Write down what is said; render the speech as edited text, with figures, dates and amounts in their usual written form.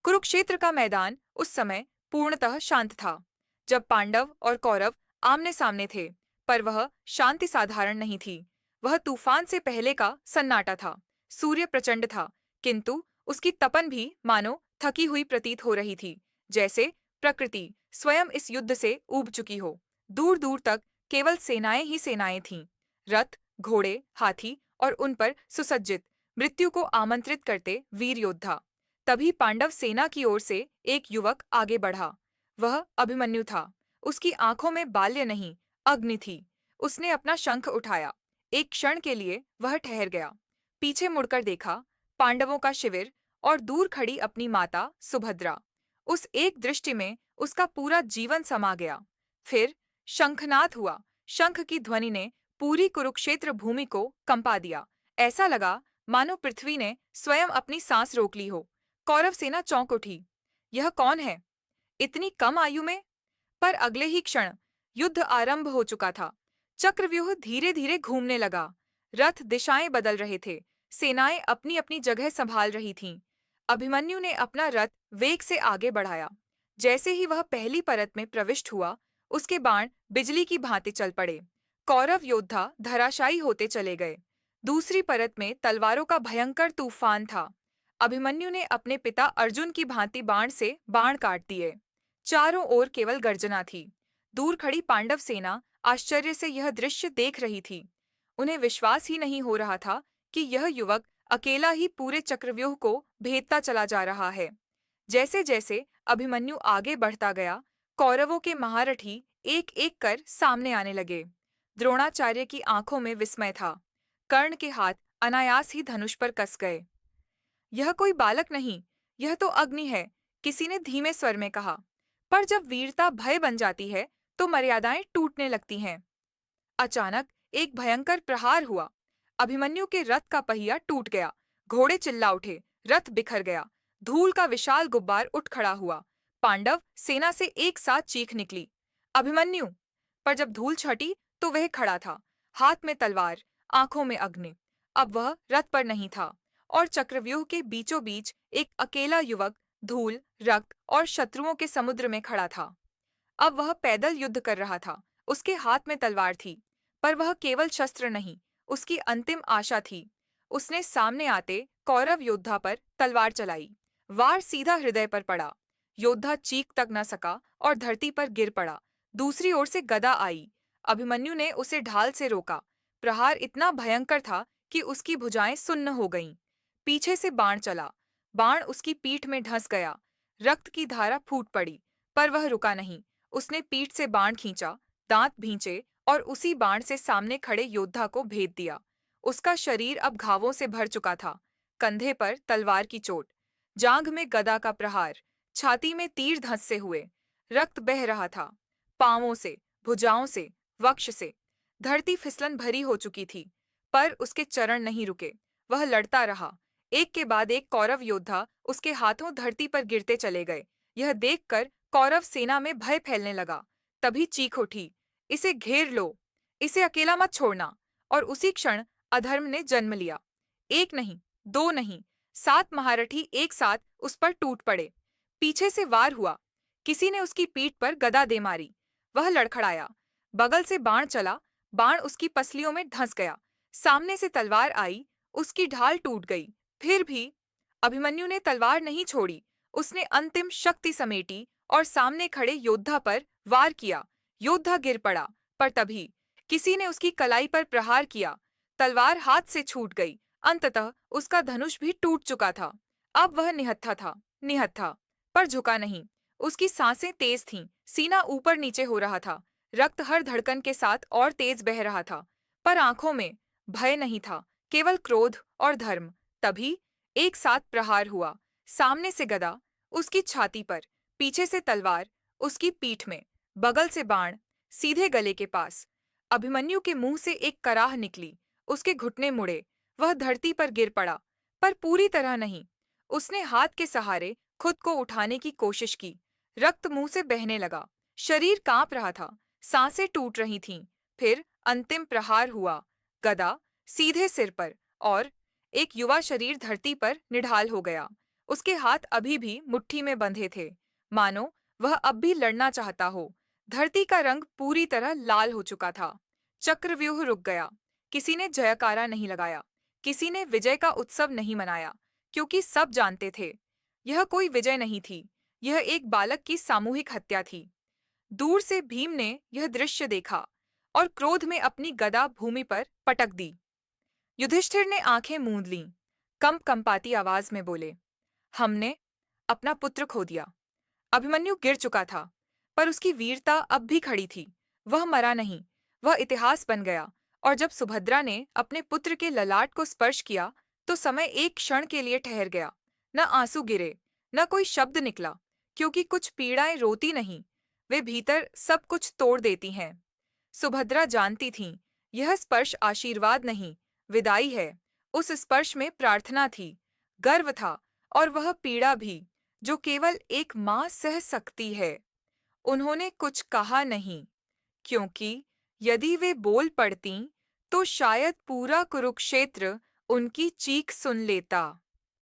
कुरुक्षेत्र का मैदान उस समय पूर्णतः शांत था। जब पांडव और कौरव आमने सामने थे, पर वह शांति साधारण नहीं थी। वह तूफान से पहले का सन्नाटा था। सूर्य प्रचंड था, किंतु उसकी तपन भी मानो थकी हुई प्रतीत हो रही थी, जैसे प्रकृति स्वयं इस युद्ध से ऊब चुकी हो। दूर दूर तक केवल सेनाएं ही सेनाएं थीं। रथ, घोड़े, हाथी और उन पर सुसज्जित, मृत्यु को आमंत्रित करते वीर योद्धा। तभी पांडव सेना की ओर से एक युवक आगे बढ़ा। वह अभिमन्यु था। उसकी आंखों में बाल्य नहीं, अग्नि थी। उसने अपना शंख उठाया। एक क्षण के लिए वह ठहर गया। पीछे मुड़कर देखा, पांडवों का शिविर और दूर खड़ी अपनी माता सुभद्रा। उस एक दृष्टि में उसका पूरा जीवन समा गया। फिर शंखनाद हुआ। शंख की ध्वनि ने पूरी कुरुक्षेत्र भूमि को कंपा दिया। ऐसा लगा मानो पृथ्वी ने स्वयं अपनी सांस रोक ली हो। कौरव सेना चौंक उठी। यह कौन है, इतनी कम आयु में? पर अगले ही क्षण युद्ध आरंभ हो चुका था। चक्रव्यूह धीरे धीरे घूमने लगा। रथ दिशाएं बदल रहे थे। सेनाएं अपनी अपनी जगह संभाल रही थीं। अभिमन्यु ने अपना रथ वेग से आगे बढ़ाया। जैसे ही वह पहली परत में प्रविष्ट हुआ, उसके बाण बिजली की भांति चल पड़े। कौरव योद्धा धराशायी होते चले गए। दूसरी परत में तलवारों का भयंकर तूफान था। अभिमन्यु ने अपने पिता अर्जुन की भांति बाण से बाण काट दिए। चारों ओर केवल गर्जना थी। दूर खड़ी पांडव सेना आश्चर्य से यह दृश्य देख रही थी। उन्हें विश्वास ही नहीं हो रहा था कि यह युवक अकेला ही पूरे चक्रव्यूह को भेदता चला जा रहा है। जैसे जैसे अभिमन्यु आगे बढ़ता गया, कौरवों के महारथी एक एक कर सामने आने लगे। द्रोणाचार्य की आंखों में विस्मय था। कर्ण के हाथ अनायास ही धनुष पर कस गए। यह कोई बालक नहीं, यह तो अग्नि है, किसी ने धीमे स्वर में कहा। पर जब वीरता भय बन जाती है, तो मर्यादाएं टूटने लगती हैं। अचानक एक भयंकर प्रहार हुआ। अभिमन्यु के रथ का पहिया टूट गया। घोड़े चिल्ला उठे। रथ बिखर गया। धूल का विशाल गुब्बार उठ खड़ा हुआ। पांडव सेना से एक साथ चीख निकली, अभिमन्यु! पर जब धूल छटी, तो वह खड़ा था, हाथ में तलवार, आंखों में अग्नि। अब वह रथ पर नहीं था, और चक्रव्यूह के बीचों बीच एक अकेला युवक धूल, रक्त और शत्रुओं के समुद्र में खड़ा था। अब वह पैदल युद्ध कर रहा था। उसके हाथ में तलवार थी, पर वह केवल शस्त्र नहीं, उसकी अंतिम आशा थी। उसने सामने आते कौरव योद्धा पर तलवार चलाई। वार सीधा हृदय पर पड़ा। योद्धा चीख तक न सका और धरती पर गिर पड़ा। दूसरी ओर से गदा आई। अभिमन्यु ने उसे ढाल से रोका। प्रहार इतना भयंकर था कि उसकी भुजाएं सुन्न हो गईं। पीछे से बाण चला। बाण उसकी पीठ में धंस गया। रक्त की धारा फूट पड़ी, पर वह रुका नहीं। उसने पीठ से बाण खींचा, दांत भींचे और उसी बाण से सामने खड़े योद्धा को भेद दिया। उसका शरीर अब घावों से भर चुका था। कंधे पर तलवार की चोट, जांघ में गदा का प्रहार, छाती में तीर धंससे हुए। रक्त बह रहा था, पांवों से, भुजाओं से, वक्ष से। धरती फिसलन भरी हो चुकी थी, पर उसके चरण नहीं रुके। वह लड़ता रहा। एक के बाद एक कौरव योद्धा उसके हाथों धरती पर गिरते चले गए। यह देखकर कौरव सेना में भय फैलने लगा। तभी चीख उठी, इसे घेर लो, इसे अकेला मत छोड़ना। और उसी क्षण अधर्म ने जन्म लिया। एक नहीं, दो नहीं, 7 महारथी एक साथ उस पर टूट पड़े। पीछे से वार हुआ। किसी ने उसकी पीठ पर गदा दे मारी। वह लड़खड़ाया। बगल से बाण चला। बाण उसकी पसलियों में धंस गया। सामने से तलवार आई। उसकी ढाल टूट गई। फिर भी अभिमन्यु ने तलवार नहीं छोड़ी। उसने अंतिम शक्ति समेटी और सामने खड़े योद्धा पर वार किया। योद्धा गिर पड़ा, पर तभी किसी ने उसकी कलाई पर प्रहार किया। तलवार हाथ से छूट गई। अंततः उसका धनुष भी टूट चुका था। अब वह निहत्था था, निहत्था, पर झुका नहीं। उसकी सांसें तेज थीं, सीना ऊपर नीचे हो रहा था। रक्त हर धड़कन के साथ और तेज बह रहा था, पर आंखों में भय नहीं था, केवल क्रोध और धर्म। तभी एक साथ प्रहार हुआ। सामने से गदा, उसकी छाती पर, पीछे से तलवार, उसकी पीठ में, बगल से बाण, सीधे गले के पास। अभिमन्यु के मुंह से एक कराह निकली। उसके घुटने मुड़े। वह धरती पर गिर पड़ा, पर पूरी तरह नहीं। उसने हाथ के सहारे खुद को उठाने की कोशिश की। रक्त मुंह से बहने लगा। शरीर कांप रहा था। सांसें टूट रही थीं। फिर अंतिम प्रहार हुआ। गदा सीधे सिर पर, और एक युवा शरीर धरती पर निढाल हो गया। उसके हाथ अभी भी मुट्ठी में बंधे थे, मानो वह अब भी लड़ना चाहता हो। धरती का रंग पूरी तरह लाल हो चुका था। चक्रव्यूह रुक गया। किसी ने जयकारा नहीं लगाया, किसी ने विजय का उत्सव नहीं मनाया, क्योंकि सब जानते थे यह कोई विजय नहीं थी, यह एक बालक की सामूहिक हत्या थी। दूर से भीम ने यह दृश्य देखा और क्रोध में अपनी गदा भूमि पर पटक दी। युधिष्ठिर ने आंखें मूंद लीं, कंपाती आवाज में बोले, हमने अपना पुत्र खो दिया। अभिमन्यु गिर चुका था, पर उसकी वीरता अब भी खड़ी थी। वह मरा नहीं, वह इतिहास बन गया। और जब सुभद्रा ने अपने पुत्र के ललाट को स्पर्श किया, तो समय एक क्षण के लिए ठहर गया। न आंसू गिरे, न कोई शब्द निकला, क्योंकि कुछ पीड़ाएं रोती नहीं, वे भीतर सब कुछ तोड़ देती हैं। सुभद्रा जानती थीं, यह स्पर्श आशीर्वाद नहीं, विदाई है। उस स्पर्श में प्रार्थना थी, गर्व था, और वह पीड़ा भी, जो केवल एक माँ सह सकती है। उन्होंने कुछ कहा नहीं, क्योंकि यदि वे बोल पड़तीं, तो शायद पूरा कुरुक्षेत्र उनकी चीख सुन लेता।